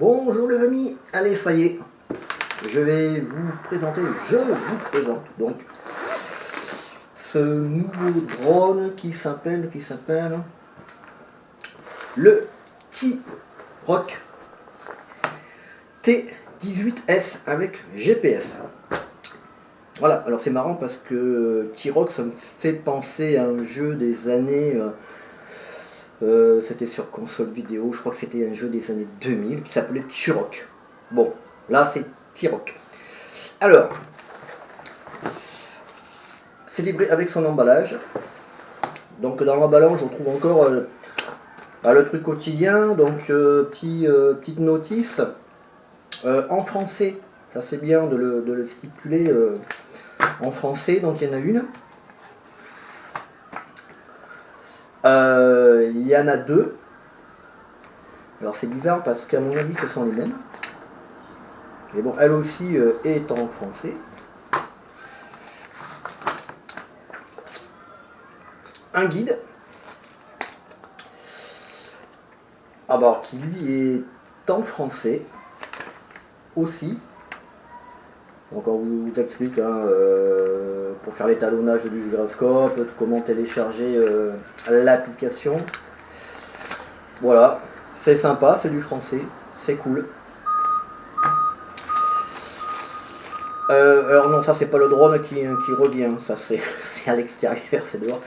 Bonjour les amis, allez ça y est, je vous présente donc ce nouveau drone qui s'appelle le T-Rock T18S avec GPS. Voilà, alors c'est marrant parce que T-Rock ça me fait penser à un jeu des années... c'était sur console vidéo, je crois que c'était un jeu des années 2000 qui s'appelait Turok. Bon, là c'est T-Rock. Alors, c'est livré avec son emballage. Donc dans l'emballage on trouve encore le truc quotidien, donc petite notice en français. Ça c'est bien de le stipuler en français, donc il y en a une. Il y en a deux. Alors c'est bizarre parce qu'à mon avis ce sont les mêmes. Mais bon, elle aussi est en français. Un guide. Alors qui lui est en français aussi. Donc on vous explique hein, pour faire l'étalonnage du gyroscope, comment télécharger l'application. Voilà, c'est sympa, c'est du français, c'est cool. Alors non, ça c'est pas le drone qui revient, ça c'est à l'extérieur, c'est dehors.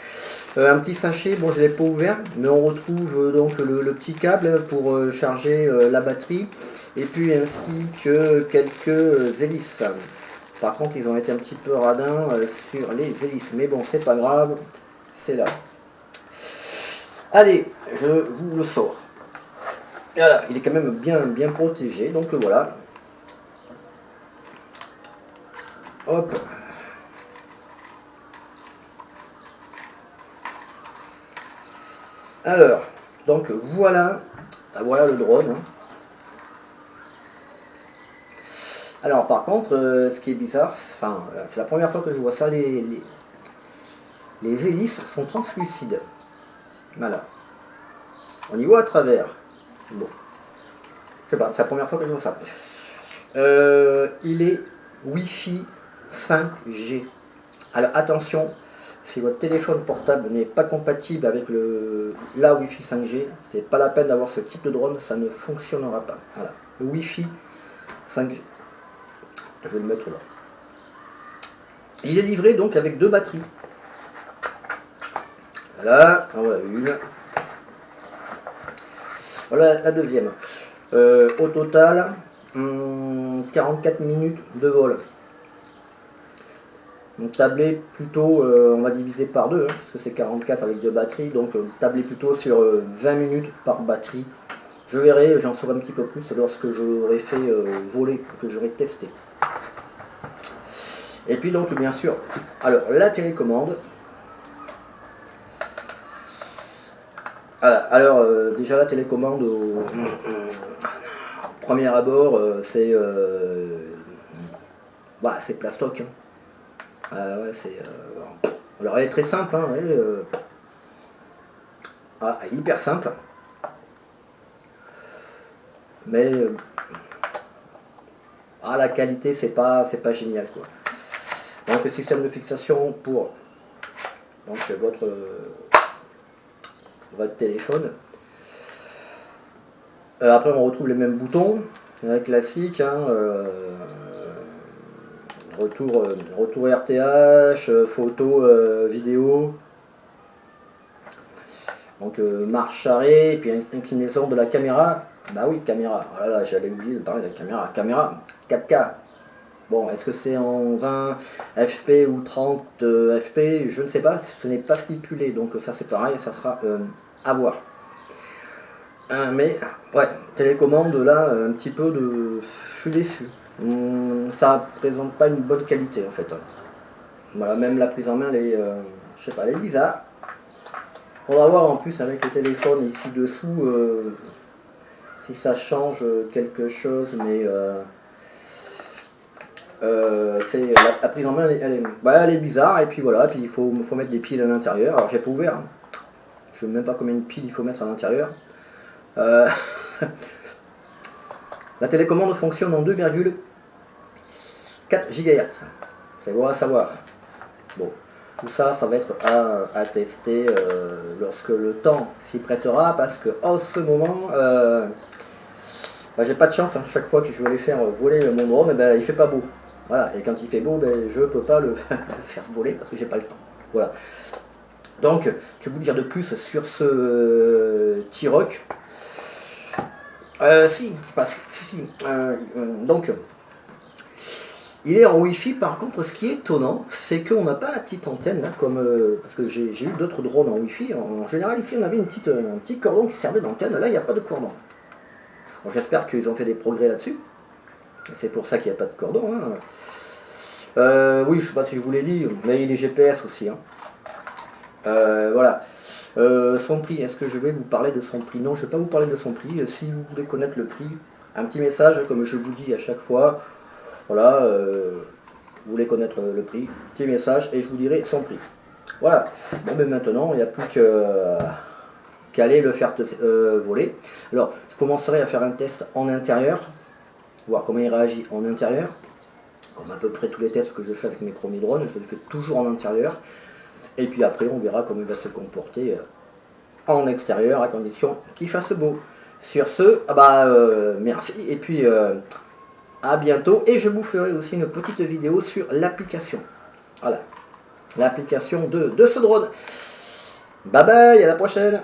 Un petit sachet, bon je l'ai pas ouvert, mais on retrouve donc le petit câble pour charger la batterie, et puis ainsi que quelques hélices. Par contre ils ont été un petit peu radins sur les hélices, mais bon c'est pas grave, c'est là. Allez, je vous le sors. Voilà, il est quand même bien protégé, donc voilà. Hop. Alors, donc voilà le drone. Hein. Alors par contre, ce qui est bizarre, enfin, c'est la première fois que je vois ça, les hélices sont translucides. Voilà. On y voit à travers. Bon. Je sais pas, c'est la première fois que je vois ça. Il est Wi-Fi 5G. Alors attention, si votre téléphone portable n'est pas compatible avec la Wi-Fi 5G, c'est pas la peine d'avoir ce type de drone, ça ne fonctionnera pas. Voilà, le Wi-Fi 5G. Je vais le mettre là. Il est livré donc avec deux batteries. Voilà, voilà une. Voilà la deuxième. Au total, 44 minutes de vol. Donc tablez plutôt, on va diviser par deux, hein, parce que c'est 44 avec deux batteries, donc tablez plutôt sur 20 minutes par batterie. Je verrai, j'en saurai un petit peu plus lorsque j'aurai fait voler, que j'aurai testé. Et puis donc bien sûr, alors la télécommande. Voilà, alors déjà la télécommande au premier abord, c'est plastoc. Hein. Ouais, c'est. Alors elle est très simple, hein, elle est hyper simple. Mais la qualité c'est pas génial quoi. Donc le système de fixation pour donc votre téléphone. Après on retrouve les mêmes boutons, classiques, hein, retour RTH, photo, vidéo. Donc marche arrêt, et puis inclinaison de la caméra. Bah oui, caméra. Voilà, j'allais oublier de parler de la caméra 4K. Bon, est-ce que c'est en 20 fp ou 30 fp? Je ne sais pas, ce n'est pas stipulé, donc ça c'est pareil, ça sera à voir. Mais ouais, télécommande là, un petit peu de... Je suis déçu. Ça présente pas une bonne qualité en fait. Voilà, même la prise en main, elle est, je sais pas, elle est bizarre. Faudra voir en plus avec le téléphone ici dessous si ça change quelque chose, mais la prise en main elle est bizarre, et puis voilà, puis il faut mettre des piles à l'intérieur. Alors j'ai pas ouvert, hein. Je ne sais même pas combien de piles il faut mettre à l'intérieur. La télécommande fonctionne en 2,4 GHz. C'est bon à savoir. Bon, tout ça, ça va être à tester lorsque le temps s'y prêtera, parce que en ce moment, bah, j'ai pas de chance. Hein. Chaque fois que je veux aller faire voler mon drone, ben, il fait pas beau. Voilà, et quand il fait beau, ben, je peux pas le faire voler parce que j'ai pas le temps. Voilà. Donc, que vous dire de plus sur ce T-Rock? Si, donc, il est en Wi-Fi. Par contre, ce qui est étonnant, c'est qu'on n'a pas la petite antenne là, comme parce que j'ai eu d'autres drones en Wi-Fi. En général, ici, on avait un petit cordon qui servait d'antenne. Là, il n'y a pas de cordon. Bon, j'espère qu'ils ont fait des progrès là-dessus. C'est pour ça qu'il n'y a pas de cordon. Hein. Oui, je ne sais pas si je vous l'ai dit, mais il est GPS aussi. Hein. Voilà. Son prix, est-ce que je vais vous parler de son prix? Non, je ne vais pas vous parler de son prix. Si vous voulez connaître le prix, un petit message, comme je vous dis à chaque fois. Voilà, vous voulez connaître le prix, petit message et je vous dirai son prix. Voilà. Bon, mais maintenant, il n'y a plus qu'à aller le faire voler. Alors, je commencerai à faire un test en intérieur, voir comment il réagit en intérieur. Comme à peu près tous les tests que je fais avec mes premiers drones, je les fais toujours en intérieur. Et puis après, on verra comment il va se comporter en extérieur, à condition qu'il fasse beau. Sur ce, merci. Et puis, à bientôt. Et je vous ferai aussi une petite vidéo sur l'application. Voilà. L'application de ce drone. Bye bye, à la prochaine.